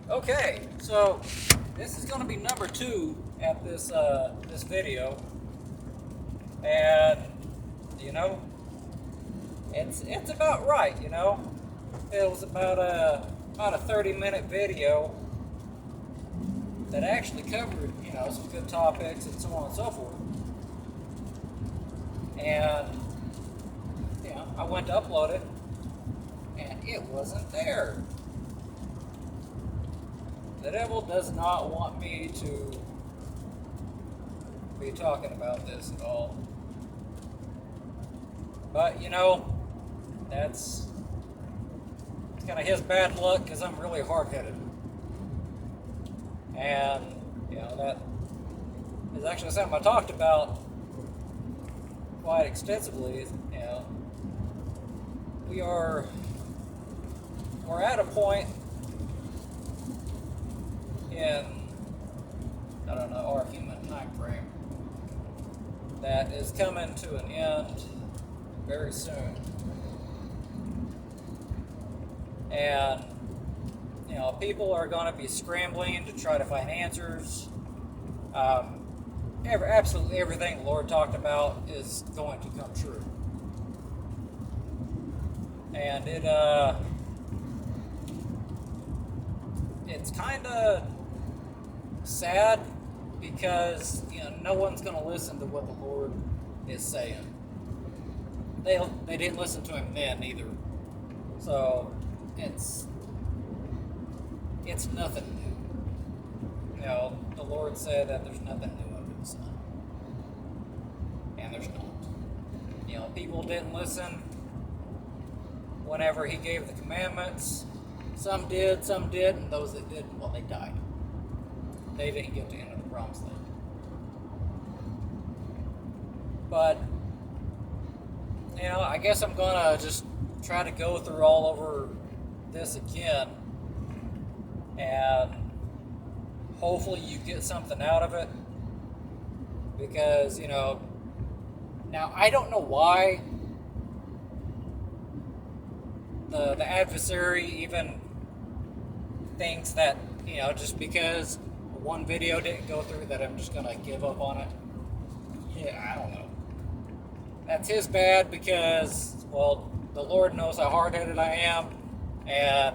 Okay, so this is going to be number 2 at this video, and you know, it's about right. It was about a 30-minute video that actually covered some good topics and so on and so forth. And I went to upload it, and it wasn't there. The devil does not want me to be talking about this at all. But that's kind of his bad luck, because I'm really hard-headed. And that is actually something I talked about quite extensively. We're at a point in, I don't know, our human time frame that is coming to an end very soon. And people are going to be scrambling to try to find answers. Absolutely everything the Lord talked about is going to come true. And it's kind of sad, because no one's going to listen to what the Lord is saying. They didn't listen to him then either. So it's nothing new. The Lord said that there's nothing new under the sun, and there's not. People didn't listen whenever he gave the commandments. Some did, some didn't, and those that didn't, well, they died. They didn't get to enter the promised land. But I guess I'm gonna just try to go through all over this again, and hopefully you get something out of it, because now I don't know why the adversary even thinks that just because one video didn't go through that I'm just gonna give up on it. I don't know. That's his bad, because the Lord knows how hard-headed I am, and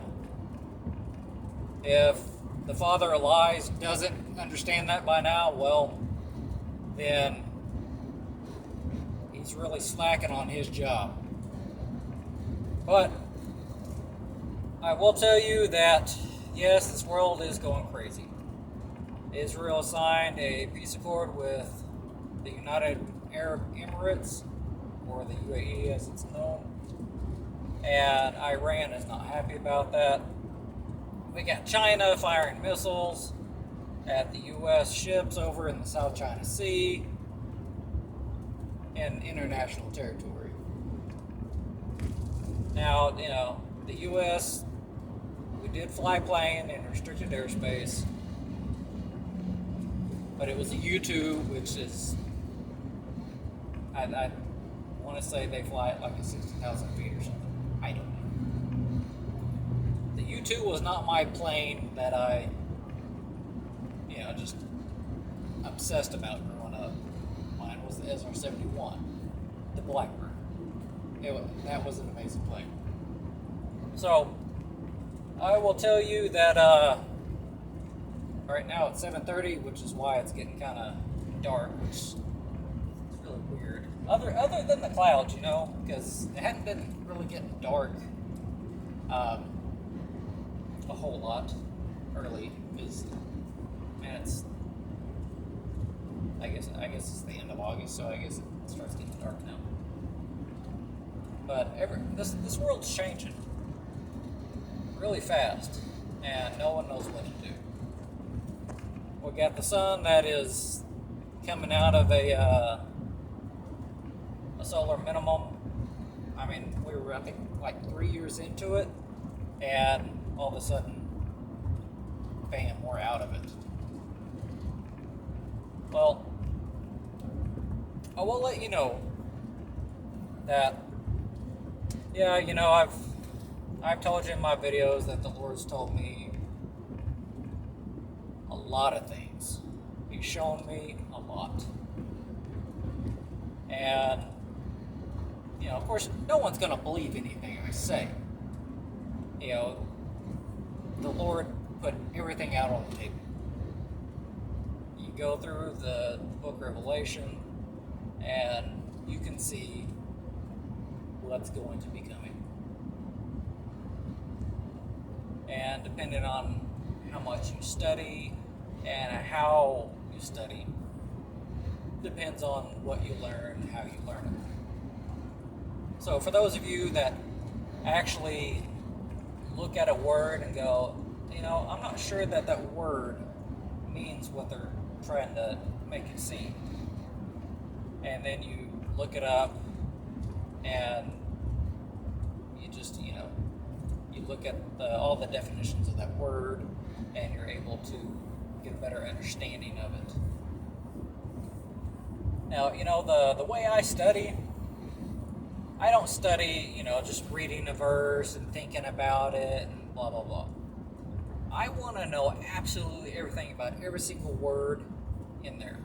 if the father of lies doesn't understand that by now, well, then he's really slacking on his job. But I will tell you that, yes, this world is going crazy. Israel signed a peace accord with the United Arab Emirates, or the UAE as it's known, and Iran is not happy about that. We got China firing missiles at the U.S. ships over in the South China Sea and international territory. Now, the U.S., we did fly plane in restricted airspace, but it was a U-2, which is, I want to say they fly at like a 60,000 feet or something. I don't know. The U-2 was not my plane that I, just obsessed about growing up. Mine was the SR-71, the Blackbird. That was an amazing plane. So, I will tell you that right now it's 7:30, which is why it's getting kind of dark, which is really weird. Other than the clouds, because it hadn't been really getting dark a whole lot early, because it's I guess it's the end of August, so I guess it starts getting dark now. But this world's changing really fast, and no one knows what to do. We got the sun that is coming out of a solar minimum. I mean, we were, I think, like 3 years into it, and all of a sudden, bam, we're out of it. Well, I will let you know that, yeah, I've told you in my videos that the Lord's told me a lot of things. He's shown me a lot. And, of course, no one's going to believe anything I say. The Lord put everything out on the table. You go through the book of Revelation, and you can see what's going to be coming. And depending on how much you study and how you study, depends on what you learn, how you learn it. So for those of you that actually look at a word and go, I'm not sure that word means what they're trying to make it seem. And then you look it up and you just, you look at all the definitions of that word and you're able to get a better understanding of it. Now, the way I study, I don't study, just reading a verse and thinking about it and blah, blah, blah. I want to know absolutely everything about every single word in there.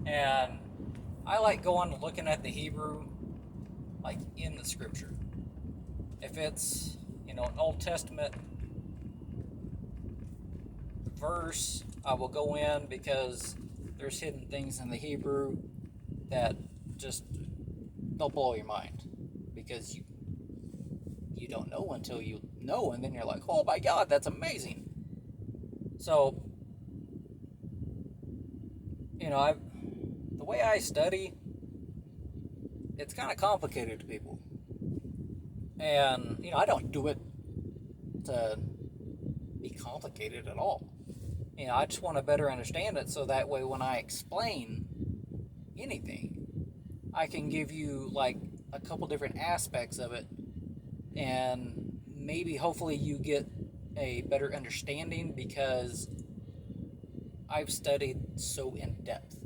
And I like going and looking at the Hebrew, like in the scripture. If it's, an Old Testament verse, I will go in because there's hidden things in the Hebrew that just, they'll blow your mind. Because you don't know until you know, and then you're like, oh my God, that's amazing. So, the way I study, it's kind of complicated to people. And, I don't do it to be complicated at all. I just want to better understand it so that way when I explain anything, I can give you like a couple different aspects of it, and maybe hopefully you get a better understanding because I've studied so in depth.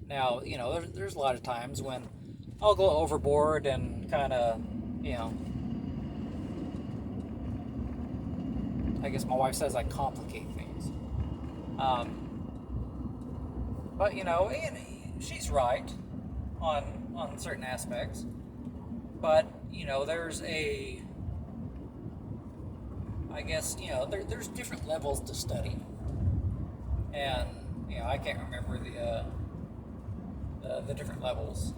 Now, there's a lot of times when I'll go overboard and kind of, I guess my wife says I complicate things. But, she's right on certain aspects. But, there's there's different levels to study. And, I can't remember the different levels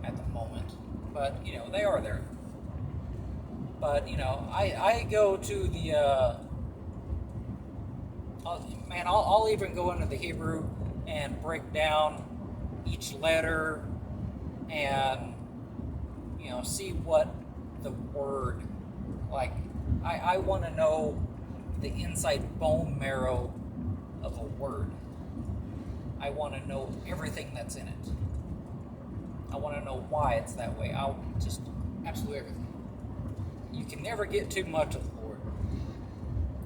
at the moment. But, they are there. But, I go to the, I'll even go into the Hebrew and break down each letter and, see what the word, like, I want to know the inside bone marrow of a word. I want to know everything that's in it. I want to know why it's that way. I'll just, absolutely everything. You can never get too much of the Lord.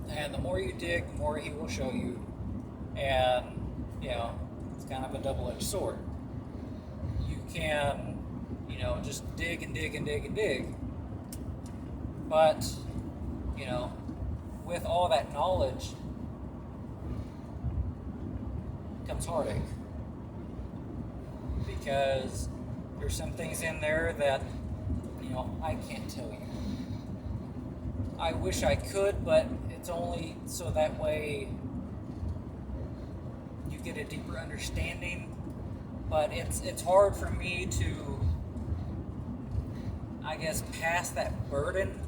And the more you dig, the more He will show you. And, it's kind of a double-edged sword. You can, just dig and dig and dig and dig. But, with all that knowledge comes heartache. Because there's some things in there that, I can't tell you. I wish I could, but it's only so that way you get a deeper understanding. But it's hard for me to, I guess, pass that burden,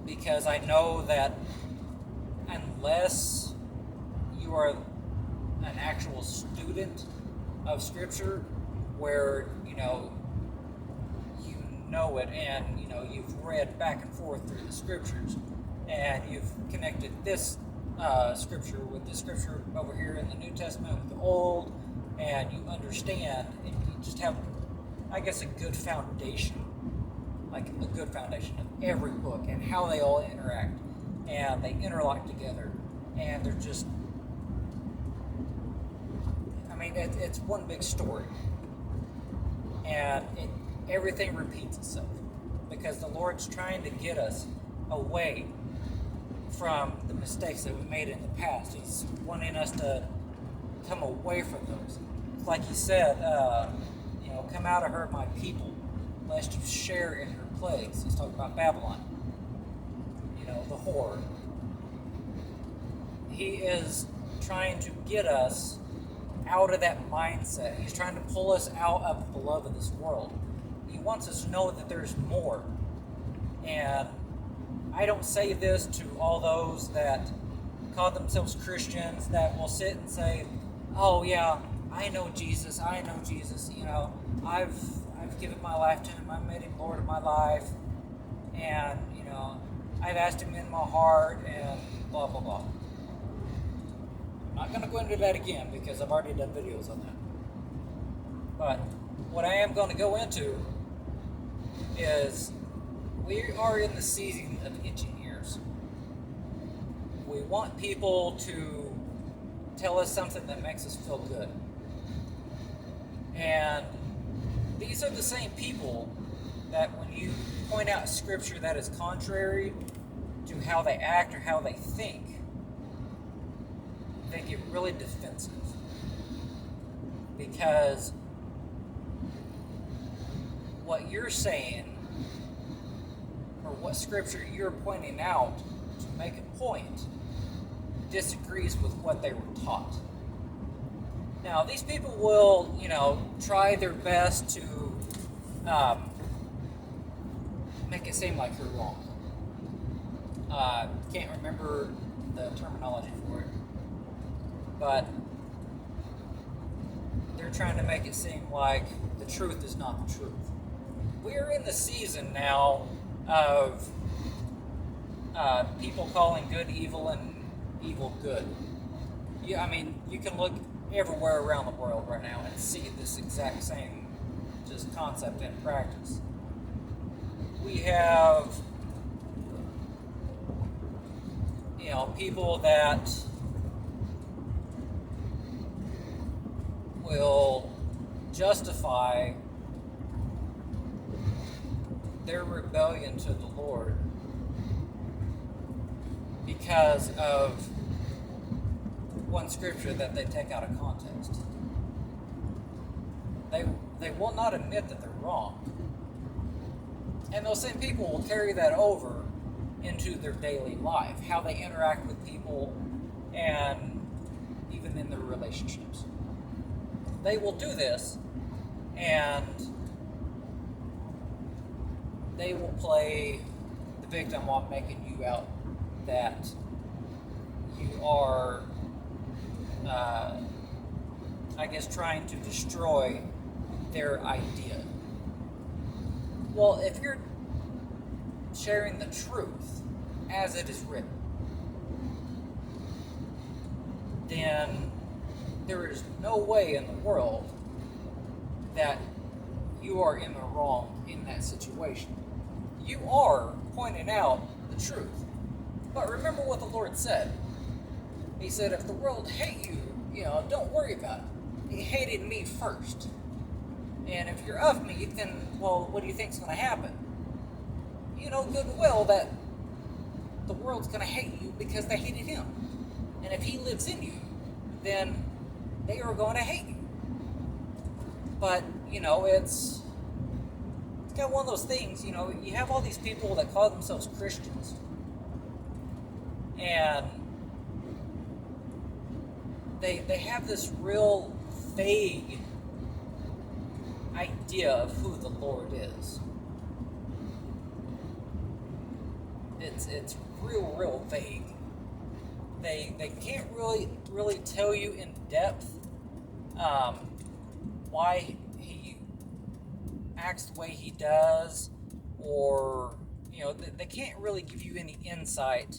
because I know that unless you are an actual student of Scripture, where you know it, and you've read back and forth through the Scriptures, and you've connected this Scripture with the Scripture over here in the New Testament with the Old, and you understand, and you just have, I guess, a good foundation, like a good foundation of every book and how they all interact, and they interlock together, and they're just, it's one big story, and everything repeats itself, because the Lord's trying to get us away from the mistakes that we made in the past. He's wanting us to come away from those. Like he said, come out of her, my people, lest you share in her plagues. He's talking about Babylon, the whore. He is trying to get us out of that mindset. He's trying to pull us out of the love of this world. He wants us to know that there's more. And I don't say this to all those that call themselves Christians that will sit and say, oh yeah, I know Jesus, I've given my life to him, I've made him Lord of my life, and I've asked him in my heart, and blah blah blah. I'm not going to go into that again because I've already done videos on that. But what I am going to go into is we are in the season of itching ears. We want people to tell us something that makes us feel good. And these are the same people that when you point out scripture that is contrary to how they act or how they think, they get really defensive. Because what you're saying, or what scripture you're pointing out to make a point, disagrees with what they were taught. Now, these people will, try their best to make it seem like you're wrong. Can't remember the terminology for it, but they're trying to make it seem like the truth is not the truth. We are in the season now of people calling good evil and evil good. Yeah, you can look everywhere around the world right now and see this exact same just concept in practice. We have, people that will justify their rebellion to the Lord because of one scripture that they take out of context. They will not admit that they're wrong. And those same people will carry that over into their daily life, how they interact with people, and even in their relationships. They will do this, and they will play the victim while making you out that you are, trying to destroy their idea. Well, if you're sharing the truth as it is written, then there is no way in the world that you are in the wrong in that situation. You are pointing out the truth. But remember what the Lord said. He said, if the world hate you, don't worry about it. He hated me first. And if you're of me, then, what do you think's going to happen? You know good and well that the world's going to hate you because they hated him. And if he lives in you, then they are going to hate you. But, it's got one of those things, you have all these people that call themselves Christians. And they have this real vague idea of who the Lord is. It's real vague. They can't really tell you in depth why he acts the way he does, or they can't really give you any insight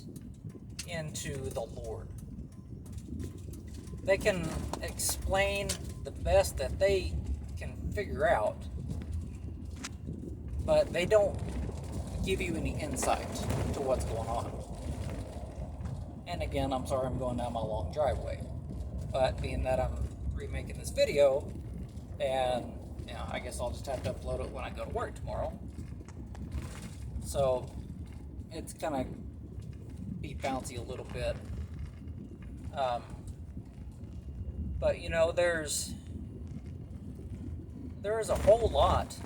into the Lord. They can explain the best that they can figure out, but they don't give you any insight to what's going on. And again, I'm sorry I'm going down my long driveway, but being that I'm remaking this video, and I guess I'll just have to upload it when I go to work tomorrow. So it's gonna be bouncy a little bit. But you know, there is a whole lot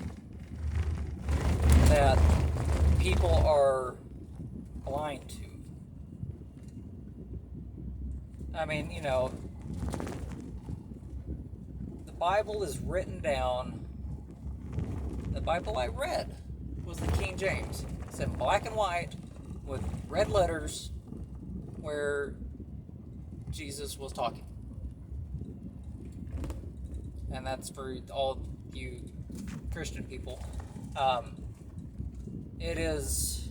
that people are blind to. I mean, you know, the Bible is written down. The Bible I read was the King James. It's in black and white with red letters where Jesus was talking. And that's for all you Christian people. It is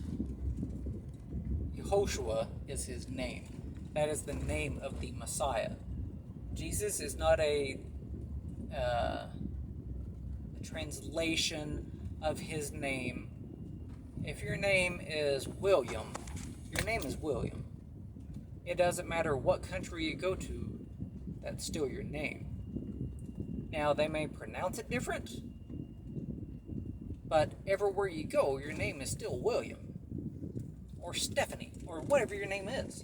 Yehoshua is his name. That is the name of the Messiah. Jesus is not a translation of his name. If your name is William, your name is William. It doesn't matter what country you go to, that's still your name. Now, they may pronounce it different, but everywhere you go, your name is still William, or Stephanie, or whatever your name is.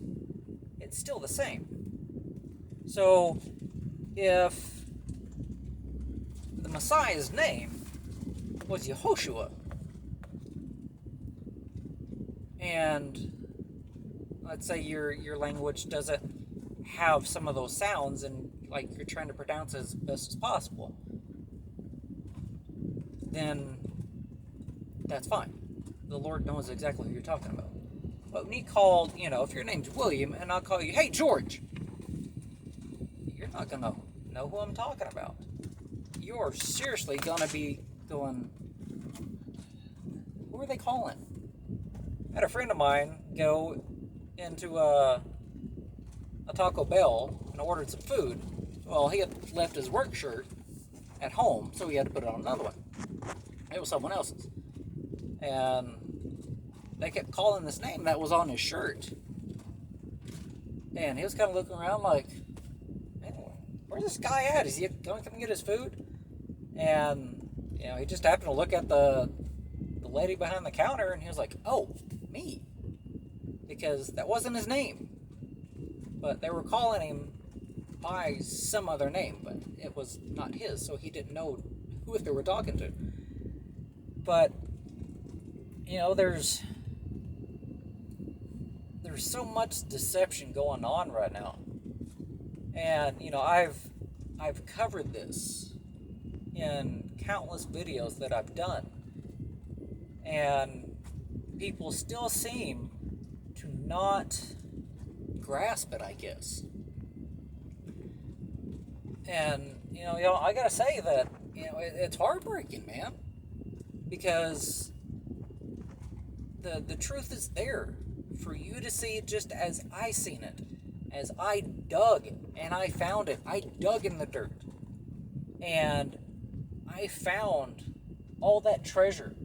It's still the same. So, if the Messiah's name was Yehoshua, and let's say your language doesn't have some of those sounds, and like you're trying to pronounce it as best as possible, then that's fine. The Lord knows exactly who you're talking about. But when he called, you know, if your name's William and I'll call you, hey George, you're not gonna know who I'm talking about. You're seriously gonna be going, who are they calling? I had a friend of mine go into a Taco Bell and ordered some food. Well, he had left his work shirt at home, so he had to put it on another one. It was someone else's. And they kept calling this name that was on his shirt. And he was kind of looking around like, man, where's this guy at? Is he going to come get his food? And, you know, he just happened to look at the lady behind the counter, and he was like, oh, me. Because that wasn't his name. But they were calling him by some other name, but it was not his, so he didn't know who they were talking to. But, you know, there's so much deception going on right now. And, you know, I've covered this in countless videos that I've done. And people still seem to not grasp it, I guess. And, you know, I gotta say that, you know, it's heartbreaking, man. Because the truth is there for you to see just as I seen it. As I dug and I found it. I dug in the dirt. And I found all that treasure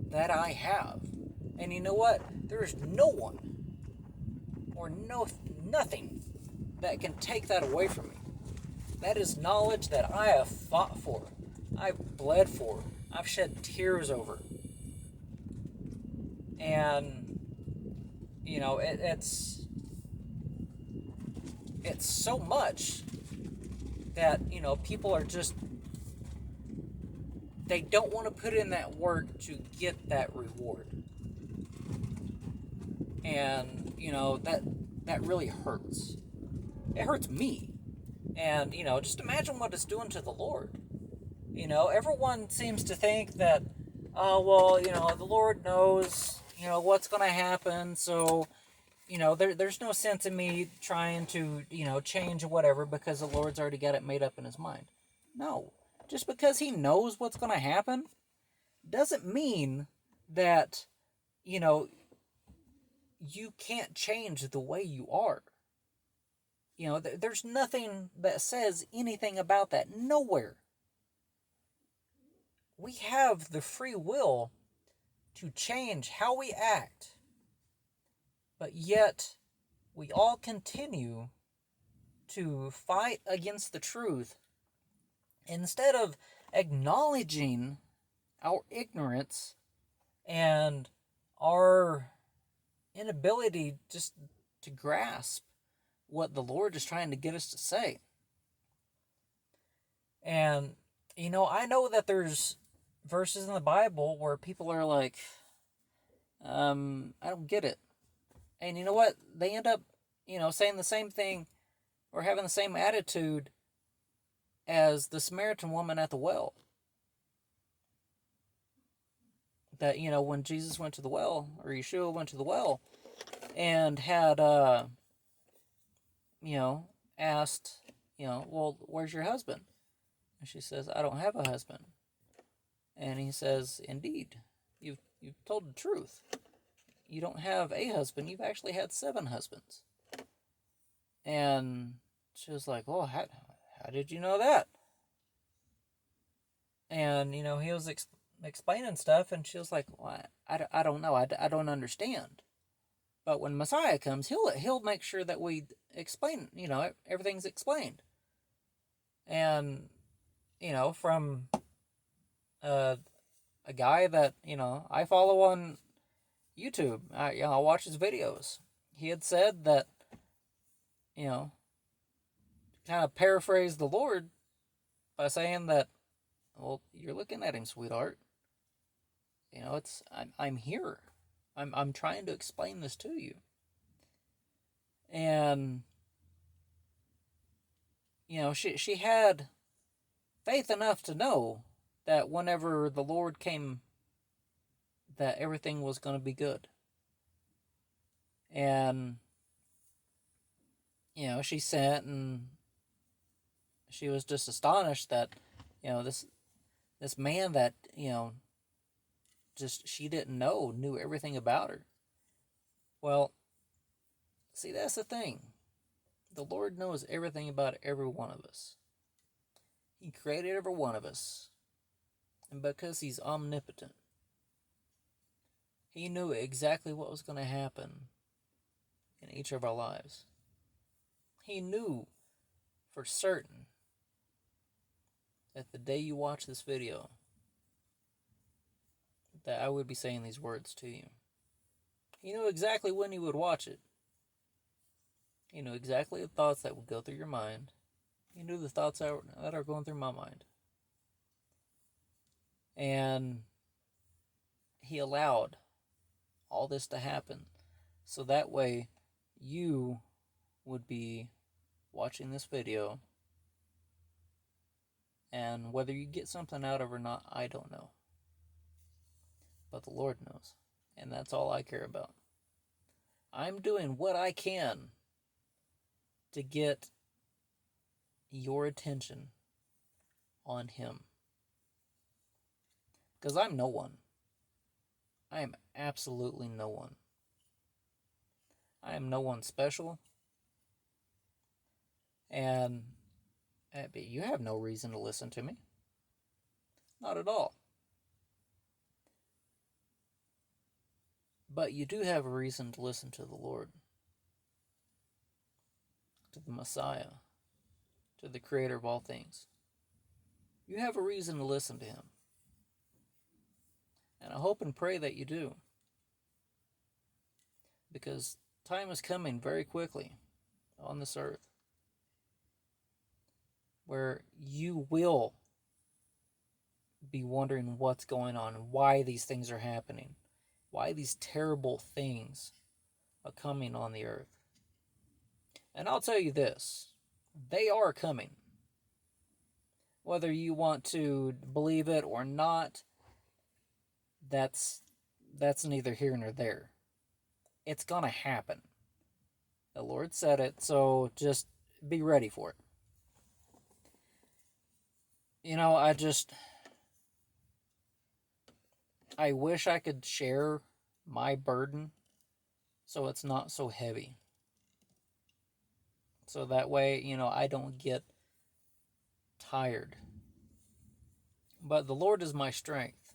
that I have. And you know what? There's no one or nothing that can take that away from me. That is knowledge that I have fought for. I've bled for. I've shed tears over. And, you know, it's so much that, you know, people are just, they don't want to put in that work to get that reward. And, you know, that really hurts. It hurts me. And, you know, just imagine what it's doing to the Lord. You know, everyone seems to think that, oh, well, you know, the Lord knows, you know, what's going to happen, so, you know, there's no sense in me trying to, you know, change or whatever because the Lord's already got it made up in his mind. No. Just because he knows what's going to happen doesn't mean that, you know, you can't change the way you are. You know, there's nothing that says anything about that. Nowhere. We have the free will to change how we act. But yet, we all continue to fight against the truth instead of acknowledging our ignorance and our inability just to grasp what the Lord is trying to get us to say. And, I know that there's verses in the Bible where people are like, I don't get it. And you know what? They end up, saying the same thing or having the same attitude as the Samaritan woman at the well. That, when Jesus went to the well, or Yeshua went to the well, and had, asked, well, where's your husband? And she says, I don't have a husband. And he says, indeed, you've told the truth. You don't have a husband, you've actually had 7 husbands. And she was like, well, how did you know that? And, he was explaining stuff, and she was like, well, I don't know, I don't understand. But when Messiah comes, he'll make sure that we explain, everything's explained. And, from a guy that, I follow on YouTube, I watch his videos. He had said that, kind of paraphrase the Lord by saying that, well, you're looking at him, sweetheart. I'm here. I'm trying to explain this to you. And, she had faith enough to know that whenever the Lord came, that everything was going to be good. And, she sent, and she was just astonished that, this man that, just she didn't know, knew everything about her. Well, see, that's the thing. The Lord knows everything about every one of us. He created every one of us. And because He's omnipotent, He knew exactly what was going to happen in each of our lives. He knew for certain that the day you watch this video, that I would be saying these words to you. He knew exactly when you would watch it. He knew exactly the thoughts that would go through your mind. He knew the thoughts that are going through my mind. And He allowed all this to happen so that way you would be watching this video, and whether you get something out of it or not, I don't know. But the Lord knows, and that's all I care about. I'm doing what I can to get your attention on Him. Because I'm no one. I am absolutely no one. I am no one special. And you have no reason to listen to me. Not at all. But you do have a reason to listen to the Lord, to the Messiah, to the Creator of all things. You have a reason to listen to Him. And I hope and pray that you do. Because time is coming very quickly on this earth where you will be wondering what's going on and why these things are happening, why these terrible things are coming on the earth. And I'll tell you this, they are coming. Whether you want to believe it or not, that's neither here nor there. It's gonna happen. The Lord said it, so just be ready for it. I wish I could share my burden so it's not so heavy. So that way, I don't get tired. But the Lord is my strength.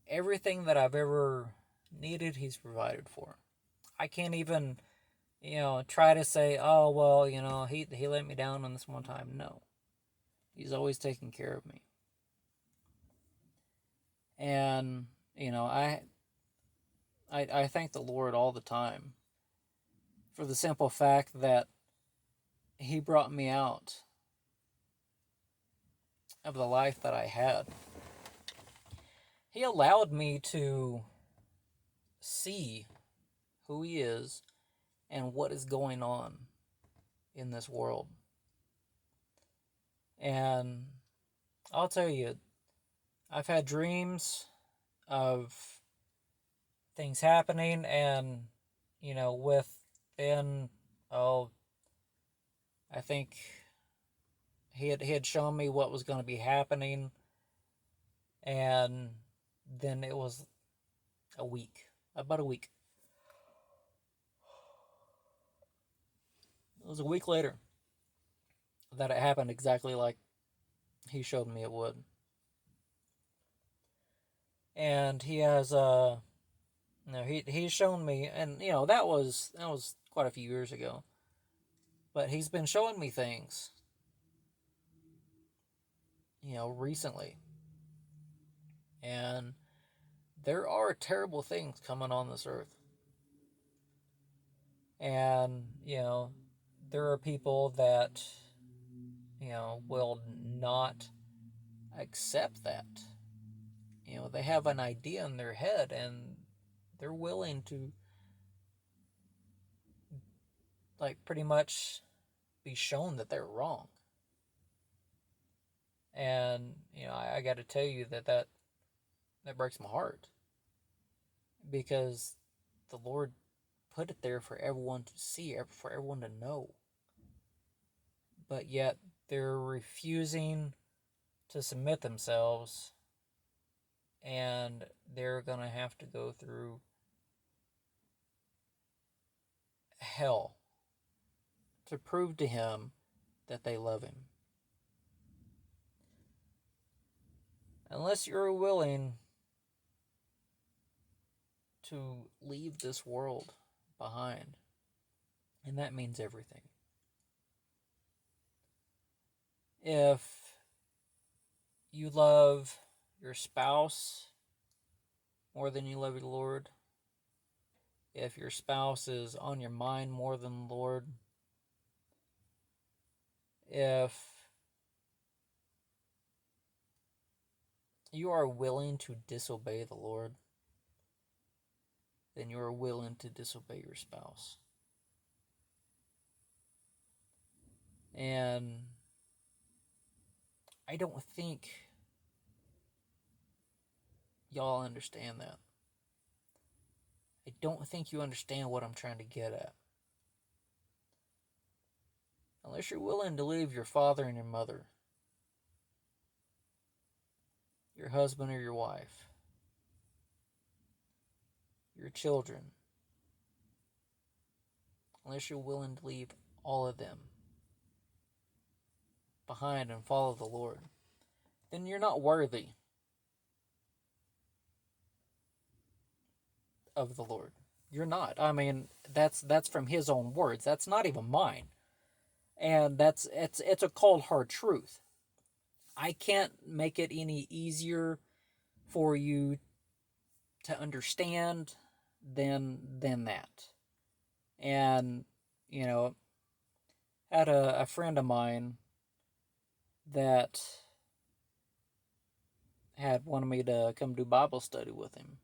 Everything that I've ever needed, He's provided for. I can't even, try to say, oh, well, he let me down on this one time. No. He's always taken care of me. And, You know, I thank the Lord all the time for the simple fact that He brought me out of the life that I had. He allowed me to see who He is and what is going on in this world. And I'll tell you, I've had dreams of things happening, and within, oh, I think he had shown me what was going to be happening, and then it was about a week. It was a week later that it happened exactly like he showed me it would. And he has he's shown me, and that was quite a few years ago. But he's been showing me things, recently. And there are terrible things coming on this earth. And, there are people that, will not accept that. They have an idea in their head and they're willing to, like, pretty much be shown that they're wrong. And, I got to tell you that breaks my heart. Because the Lord put it there for everyone to see, for everyone to know. But yet they're refusing to submit themselves, and they're going to have to go through hell to prove to Him that they love Him. Unless you're willing to leave this world behind, and that means everything. If you love your spouse more than you love your Lord, if your spouse is on your mind more than the Lord, if you are willing to disobey the Lord, then you are willing to disobey your spouse. And I don't think y'all understand that. I don't think you understand what I'm trying to get at. Unless you're willing to leave your father and your mother, your husband or your wife, your children, unless you're willing to leave all of them behind and follow the Lord, then you're not worthy of the Lord. You're not. I mean, that's from His own words. That's not even mine. And it's a cold hard truth. I can't make it any easier for you to understand than that. And had a friend of mine that had wanted me to come do Bible study with him.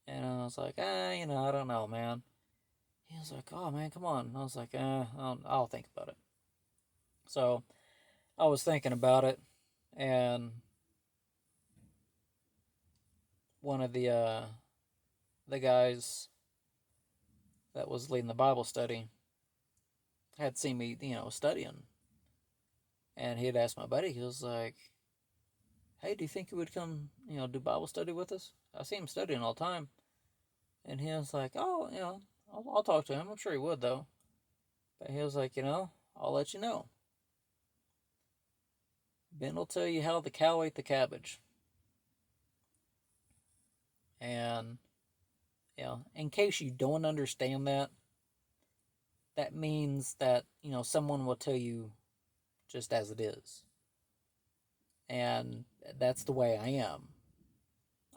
And I was like, I don't know, man. He was like, oh, man, come on. And I was like, I'll think about it. So I was thinking about it, and one of the guys that was leading the Bible study had seen me, studying. And he had asked my buddy, he was like, hey, do you think you would come, do Bible study with us? I see him studying all the time. And he was like, oh, I'll talk to him. I'm sure he would, though. But he was like, I'll let you know. Ben will tell you how the cow ate the cabbage. And, in case you don't understand that, that means that, someone will tell you just as it is. And that's the way I am.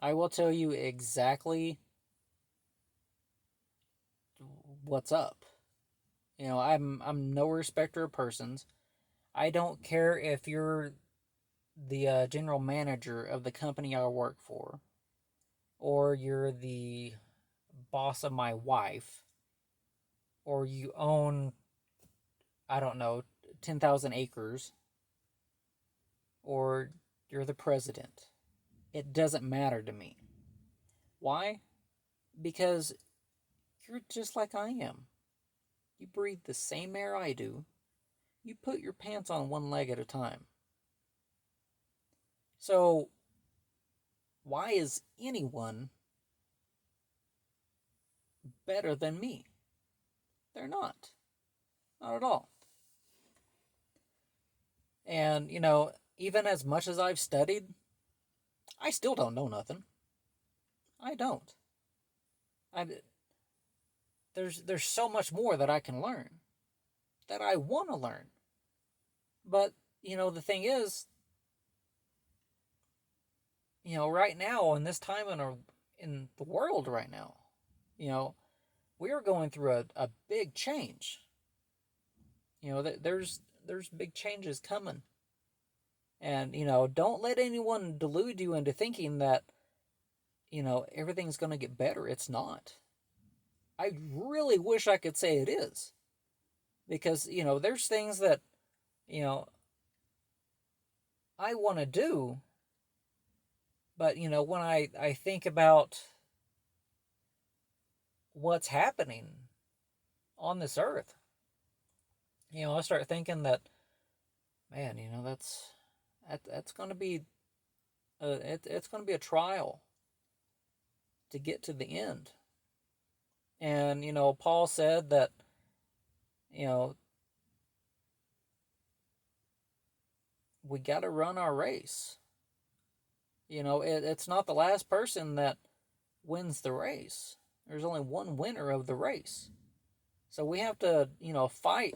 I will tell you exactly what's up. I'm no respecter of persons. I don't care if you're the general manager of the company I work for, or you're the boss of my wife, or you own, I don't know, 10,000 acres, or you're the president. It doesn't matter to me. Why? Because you're just like I am. You breathe the same air I do. You put your pants on one leg at a time. So, why is anyone better than me? They're not. Not at all. And, even as much as I've studied, I still don't know nothing. I don't. I there's so much more that I can learn, that I want to learn. But, the thing is, right now in this time in the world right now, you know, we are going through a big change. There's big changes coming. And, don't let anyone delude you into thinking that, everything's going to get better. It's not. I really wish I could say it is. Because, there's things that, you know, I want to do. But, when I think about what's happening on this earth, I start thinking that, man, that's going to be it's going to be a trial to get to the end. And Paul said that you know we got to run our race. It's not the last person that wins the race. There's only one winner of the race. So we have to fight